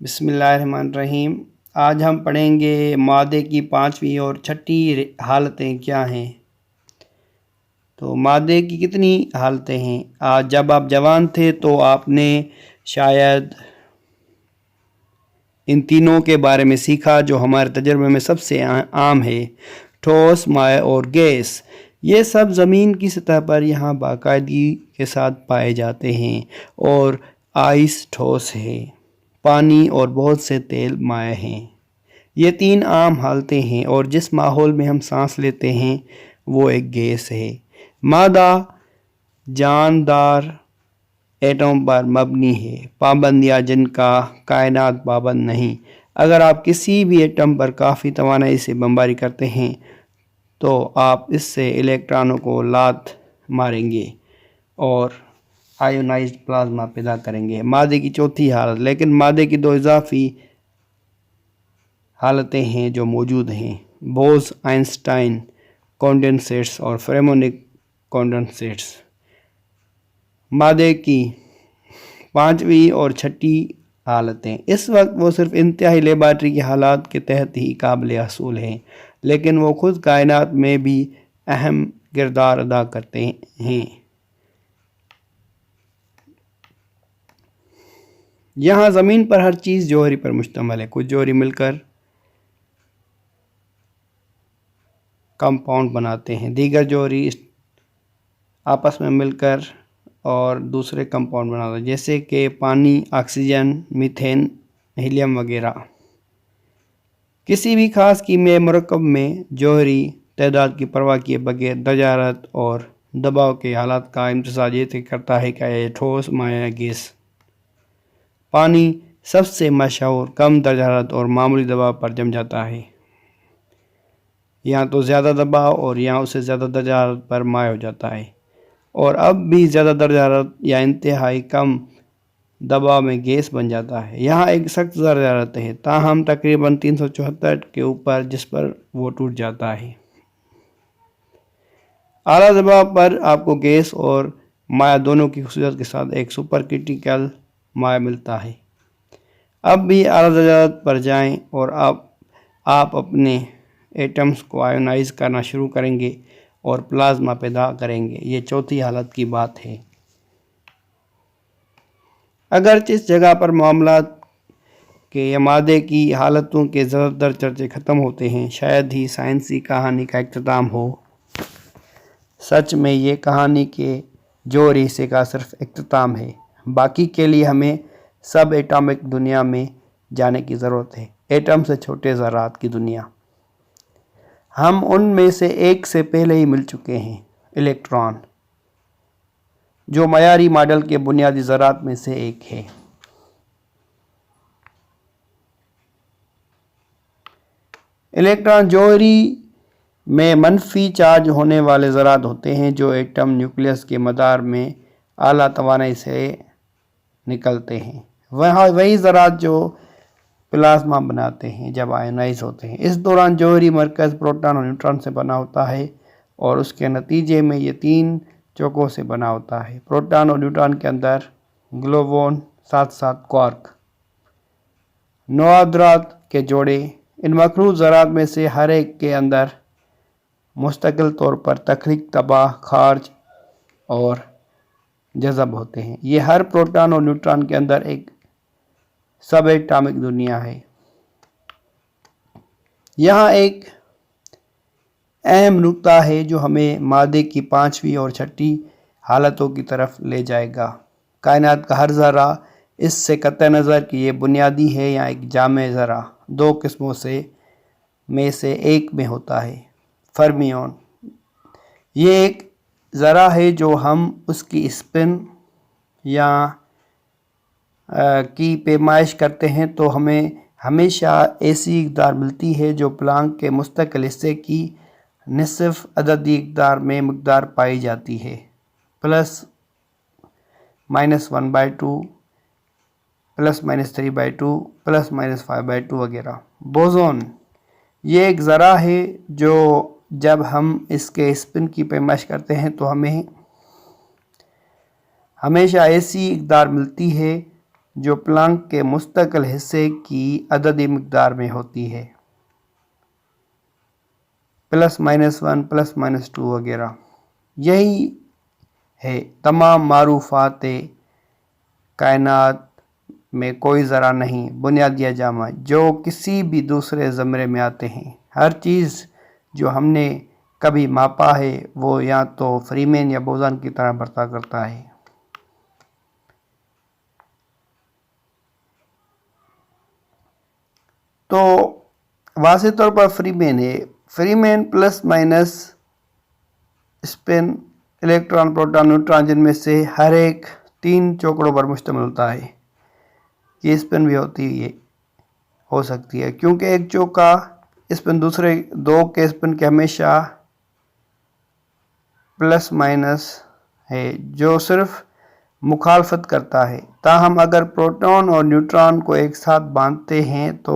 بسم اللہ الرحمن الرحیم۔ آج ہم پڑھیں گے مادے کی 5ویں اور 6ٹھی حالتیں کیا ہیں۔ تو مادے کی کتنی حالتیں ہیں؟ جب آپ جوان تھے تو آپ نے شاید ان تینوں کے بارے میں سیکھا جو ہمارے تجربے میں سب سے عام ہے: ٹھوس، مائع اور گیس۔ یہ سب زمین کی سطح پر یہاں باقاعدگی کے ساتھ پائے جاتے ہیں، اور آئس ٹھوس ہے، پانی اور بہت سے تیل مائع ہیں۔ یہ 3 عام حالتیں ہیں، اور جس ماحول میں ہم سانس لیتے ہیں وہ ایک گیس ہے۔ مادہ جاندار ایٹم پر مبنی ہے، پابندیاں جن کا کائنات پابند نہیں۔ اگر آپ کسی بھی ایٹم پر کافی توانائی سے بمباری کرتے ہیں تو آپ اس سے الیکٹرانوں کو لات ماریں گے اور آئونائزڈ پلازما پیدا کریں گے۔ مادے کی 4تھی حالت۔ لیکن مادے کی 2 اضافی حالتیں ہیں جو موجود ہیں: بوز آئنسٹائن کنڈنسیٹس اور فرمیونک کنڈنسیٹس۔ مادے کی 5ویں اور 6ٹھی حالتیں۔ اس وقت وہ صرف انتہائی لیبارٹری کی حالات کے تحت ہی قابل حصول ہیں، لیکن وہ خود کائنات میں بھی اہم کردار ادا کرتے ہیں۔ یہاں زمین پر ہر چیز جوہری پر مشتمل ہے۔ کچھ جوہری مل کر کمپاؤنڈ بناتے ہیں، دیگر جوہری آپس میں مل کر اور دوسرے کمپاؤنڈ بناتے ہیں، جیسے کہ پانی، آکسیجن، میتھین، ہیلیم وغیرہ۔ کسی بھی خاص کیمیائی مرکب میں جوہری تعداد کی پرواہ کیے بغیر درجہ حرارت اور دباؤ کے حالات کا امتزاج یہ طے کرتا ہے کہ یہ ٹھوس، مائع یا گیس۔ پانی سب سے مشہور کم درجہ حرارت اور معمولی دباؤ پر جم جاتا ہے، یہاں تو زیادہ دباؤ اور یہاں اس سے زیادہ درجہ حرارت پر مائع ہو جاتا ہے، اور اب بھی زیادہ درجہ حرارت یا انتہائی کم دباؤ میں گیس بن جاتا ہے۔ یہاں ایک سخت درجہ حرارت ہے، تاہم تقریباً 374 کے اوپر، جس پر وہ ٹوٹ جاتا ہے۔ اعلیٰ دباؤ پر آپ کو گیس اور مائع دونوں کی خصوصیات کے ساتھ ایک سپر کرٹیکل مائع ملتا ہے۔ اب بھی اعلیٰ درجہ حرارت پر جائیں اور آپ اپنے ایٹمز کو آئونائز کرنا شروع کریں گے اور پلازما پیدا کریں گے۔ یہ 4تھی حالت کی بات ہے۔ اگرچہ اس جگہ پر معاملات کے یا مادے کی حالتوں کے زیادہ تر چرچے ختم ہوتے ہیں، شاید ہی سائنسی کہانی کا اختتام ہو۔ سچ میں یہ کہانی کے جوہری حصے کا صرف اختتام ہے۔ باقی کے لیے ہمیں سب ایٹمک دنیا میں جانے کی ضرورت ہے، ایٹم سے چھوٹے ذرات کی دنیا۔ ہم ان میں سے ایک سے پہلے ہی مل چکے ہیں، الیکٹران، جو معیاری ماڈل کے بنیادی ذرات میں سے ایک ہے۔ الیکٹران جوہری میں منفی چارج ہونے والے ذرات ہوتے ہیں جو ایٹم نیوکلیس کے مدار میں اعلیٰ توانائی سے نکلتے ہیں۔ وہی ذرات جو پلازما بناتے ہیں جب آئونائز ہوتے ہیں۔ اس دوران جوہری مرکز پروٹون اور نیوٹران سے بنا ہوتا ہے، اور اس کے نتیجے میں یہ 3 چوکوں سے بنا ہوتا ہے: پروٹون اور نیوٹران کے اندر گلوون، ساتھ ساتھ کوارک، نوادرات کے جوڑے۔ ان مخلوط ذرات میں سے ہر ایک کے اندر مستقل طور پر تخلیق، تباہ، خارج اور جذب ہوتے ہیں۔ یہ ہر پروٹون اور نیوٹران کے اندر ایک سب ایٹمک دنیا ہے۔ یہاں ایک اہم نکتہ ہے جو ہمیں مادے کی 5ویں اور 6ٹھی حالتوں کی طرف لے جائے گا۔ کائنات کا ہر ذرہ، اس سے قطع نظر کہ یہ بنیادی ہے یا ایک جامع ذرہ، 2 قسموں میں سے ایک میں ہوتا ہے: فرمیون۔ یہ ایک ذرہ ہے جو ہم اس کی اسپن یا کی پیمائش کرتے ہیں تو ہمیں ہمیشہ ایسی مقدار ملتی ہے جو پلانک کے مستقل حصے کی نصف عددی مقدار پائی جاتی ہے، ±1/2، ±3/2، ±5/2 وغیرہ۔ بوزون یہ ایک ذرہ ہے جو جب ہم اس کے اسپن کی پیمائش کرتے ہیں تو ہمیں ہمیشہ ایسی مقدار ملتی ہے جو پلانک کے مستقل حصے کی عددی مقدار میں ہوتی ہے، +-1 +-2 وغیرہ۔ یہی ہے تمام معروفات کائنات میں کوئی ذرہ نہیں، بنیادی اجامہ جو کسی بھی دوسرے زمرے میں آتے ہیں۔ ہر چیز جو ہم نے کبھی ماپا ہے وہ یا تو فری مین یا بوزان کی طرح برتاؤ کرتا ہے۔ تو واضح طور پر فری مین ہے۔ فری مین +- اسپن الیکٹران پروٹون نیوٹران جن میں سے ہر ایک 3 چوکڑوں پر مشتمل ہوتا ہے۔ یہ اسپن بھی ہو سکتی ہے کیونکہ ایک چوکا اسپن دوسرے 2 کے اسپن کے ہمیشہ ± ہے جو صرف مخالفت کرتا ہے۔ تاہم اگر پروٹون اور نیوٹران کو ایک ساتھ باندھتے ہیں تو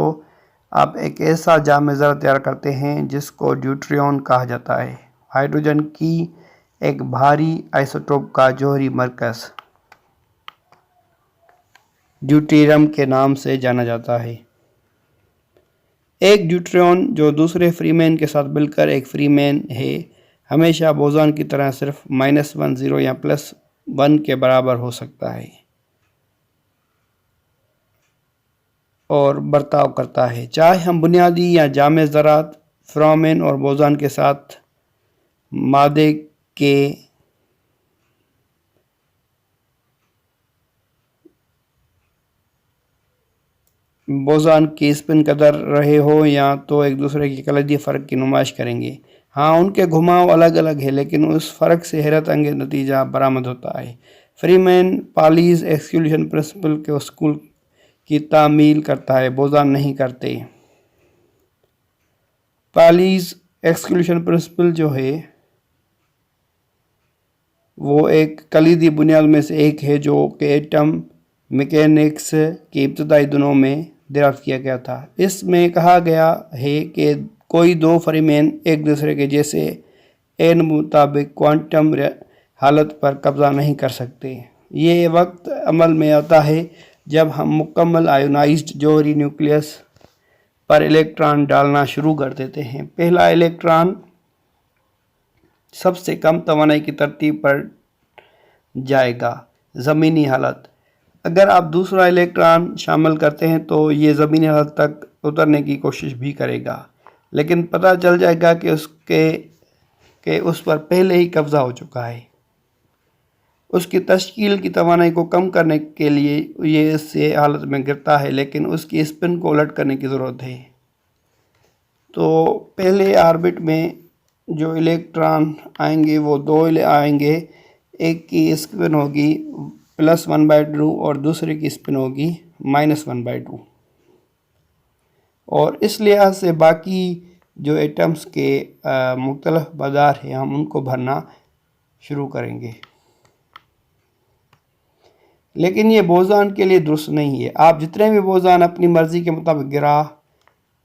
آپ ایک ایسا جامع ذرہ تیار کرتے ہیں جس کو ڈیوٹریون کہا جاتا ہے، ہائیڈروجن کی ایک بھاری آئسوٹوپ کا جوہری مرکز ڈیوٹیریم کے نام سے جانا جاتا ہے۔ ایک ڈیوٹریون جو دوسرے فری مین کے ساتھ مل کر ایک فری مین ہے، ہمیشہ بوزان کی طرح صرف -1 0 یا +1 کے برابر ہو سکتا ہے اور برتاؤ کرتا ہے، چاہے ہم بنیادی یا جامع ذرات فرامین اور بوزان کے ساتھ مادے کے بوزان کی اسپن قدر رہے ہو یا تو ایک دوسرے کی کلیدی فرق کی نمائش کریں گے۔ ہاں ان کے گھماؤ الگ الگ ہے لیکن اس فرق سے حیرت انگیز نتیجہ برآمد ہوتا ہے۔ فری مین پالیز ایکسکلوژن پرنسپل کے اصول کی تعمیل کرتا ہے، بوزان نہیں کرتے۔ پالیز ایکسکلوژن پرنسپل جو ہے وہ ایک کلیدی بنیاد میں سے ایک ہے جو کہ ایٹم میکینکس کے ابتدائی دنوں میں دریافت کیا گیا تھا۔ اس میں کہا گیا ہے کہ کوئی 2 فری مین ایک دوسرے کے جیسے مطابق کوانٹم حالت پر قبضہ نہیں کر سکتے۔ یہ وقت عمل میں آتا ہے جب ہم مکمل آئونائزڈ جوہری نیوکلیس پر الیکٹران ڈالنا شروع کر دیتے ہیں۔ پہلا الیکٹران سب سے کم توانائی کی ترتیب پر جائے گا، زمینی حالت۔ اگر آپ دوسرا الیکٹران شامل کرتے ہیں تو یہ زمینی حالت تک اترنے کی کوشش بھی کرے گا، لیکن پتہ چل جائے گا کہ اس پر پہلے ہی قبضہ ہو چکا ہے۔ اس کی تشکیل کی توانائی کو کم کرنے کے لیے یہ اس حالت میں گرتا ہے، لیکن اس کی اسپن کو الٹ کرنے کی ضرورت ہے۔ تو پہلے آربٹ میں جو الیکٹران آئیں گے وہ 2 آئیں گے، ایک کی اسپن ہوگی +1/2 اور دوسرے کی اسپن ہوگی -1/2، اور اس لحاظ سے باقی جو ایٹمز کے مختلف مدار ہیں ہم ان کو بھرنا شروع کریں گے۔ لیکن یہ بوزان کے لیے درست نہیں ہے۔ آپ جتنے بھی بوزان اپنی مرضی کے مطابق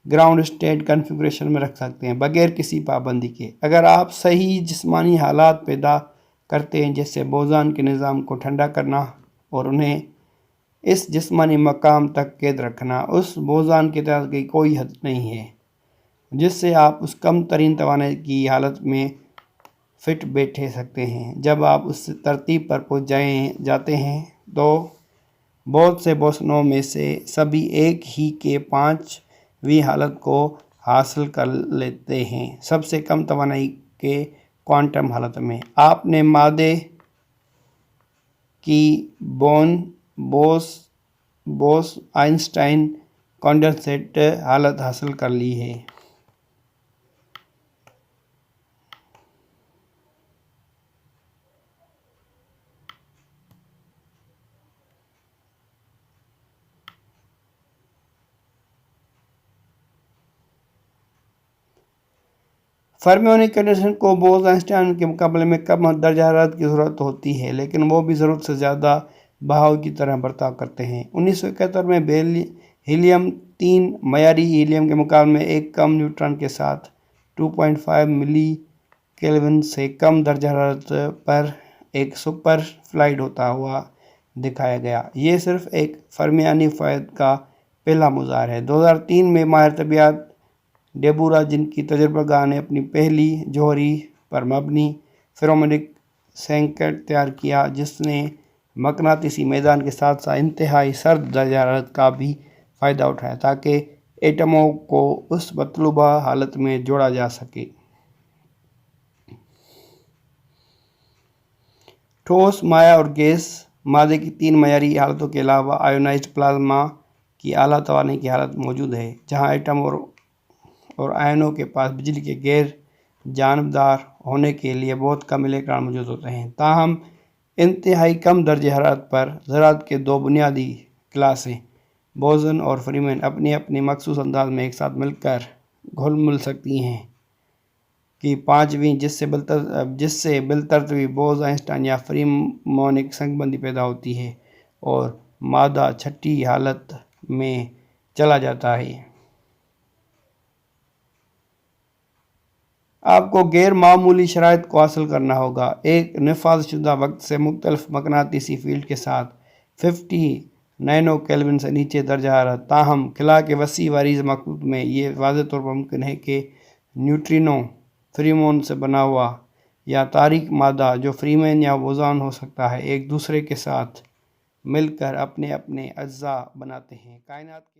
گراؤنڈ اسٹیٹ کنفیگریشن میں رکھ سکتے ہیں بغیر کسی پابندی کے۔ اگر آپ صحیح جسمانی حالات پیدا کرتے ہیں جیسے بوزان کے نظام کو ٹھنڈا کرنا اور انہیں اس جسمانی مقام تک قید رکھنا، اس بوزان کی تعداد کی کوئی حد نہیں ہے جس سے آپ اس کم ترین توانائی کی حالت میں فٹ بیٹھ سکتے ہیں۔ جب آپ اس ترتیب پر پہنچ جاتے ہیں تو بہت سے بوسونوں میں سے سبھی ایک ہی کے 5ویں حالت کو حاصل کر لیتے ہیں، سب سے کم توانائی کے کوانٹم حالت میں۔ آپ نے مادے کی بوس آئنسٹائن کنڈنسیٹ حالت حاصل کر لی ہے۔ فرمیونی کنڈیشن کو بوس آئنسٹائن کے مقابلے میں کم درجہ حرارت کی ضرورت ہوتی ہے، لیکن وہ بھی ضرورت سے زیادہ بہاؤ کی طرح برتاؤ کرتے ہیں۔ 1971 میں ہیلیم 3 معیاری ہیلیم کے مقابلے میں ایک کم نیوٹران کے ساتھ 2.5 ملی کیلوین سے کم درجہ حرارت پر ایک سپر فلائٹ ہوتا ہوا دکھایا گیا۔ یہ صرف ایک فرمیانی فوائد کا پہلا مظہر ہے۔ 2003 میں ماہر طبیعیات ڈیبورا، جن کی تجربہ گاہ نے اپنی پہلی جوہری پر مبنی فیرومونک سینکیٹ تیار کیا، جس نے مقناطیسی میدان کے ساتھ ساتھ انتہائی سرد درجہ حرارت کا بھی فائدہ اٹھایا تاکہ ایٹموں کو اس مطلوبہ حالت میں جوڑا جا سکے۔ ٹھوس، مائع اور گیس مادے کی 3 معیاری حالتوں کے علاوہ آئونائزڈ پلازما کی اعلیٰ توانائی کی حالت موجود ہے، جہاں ایٹم اور آئنوں کے پاس بجلی کے غیر جانبدار ہونے کے لیے بہت کم الیکٹران موجود ہوتے ہیں۔ تاہم انتہائی کم درجہ حرارت پر ذرات کے 2 بنیادی کلاسیں بوزون اور فریمین اپنی اپنی مخصوص انداز میں ایک ساتھ مل کر گھل مل سکتی ہیں کی 5ویں، جس سے بالترتیب بوز آئنسٹائن یا فریمونک سنگ بندی پیدا ہوتی ہے اور مادہ چھٹی حالت میں چلا جاتا ہے۔ آپ کو غیر معمولی شرائط کو حاصل کرنا ہوگا، ایک نفاذ شدہ وقت سے مختلف مقناطیسی فیلڈ کے ساتھ 50 نینو کیلون سے نیچے درجہ حرارت۔ تاہم خلا کے وسیع و عریض مخلوط میں یہ واضح طور پر ممکن ہے کہ نیوٹرینو فریمون سے بنا ہوا یا تاریک مادہ جو فریمین یا بوزون ہو سکتا ہے، ایک دوسرے کے ساتھ مل کر اپنے اجزاء بناتے ہیں۔ کائنات کے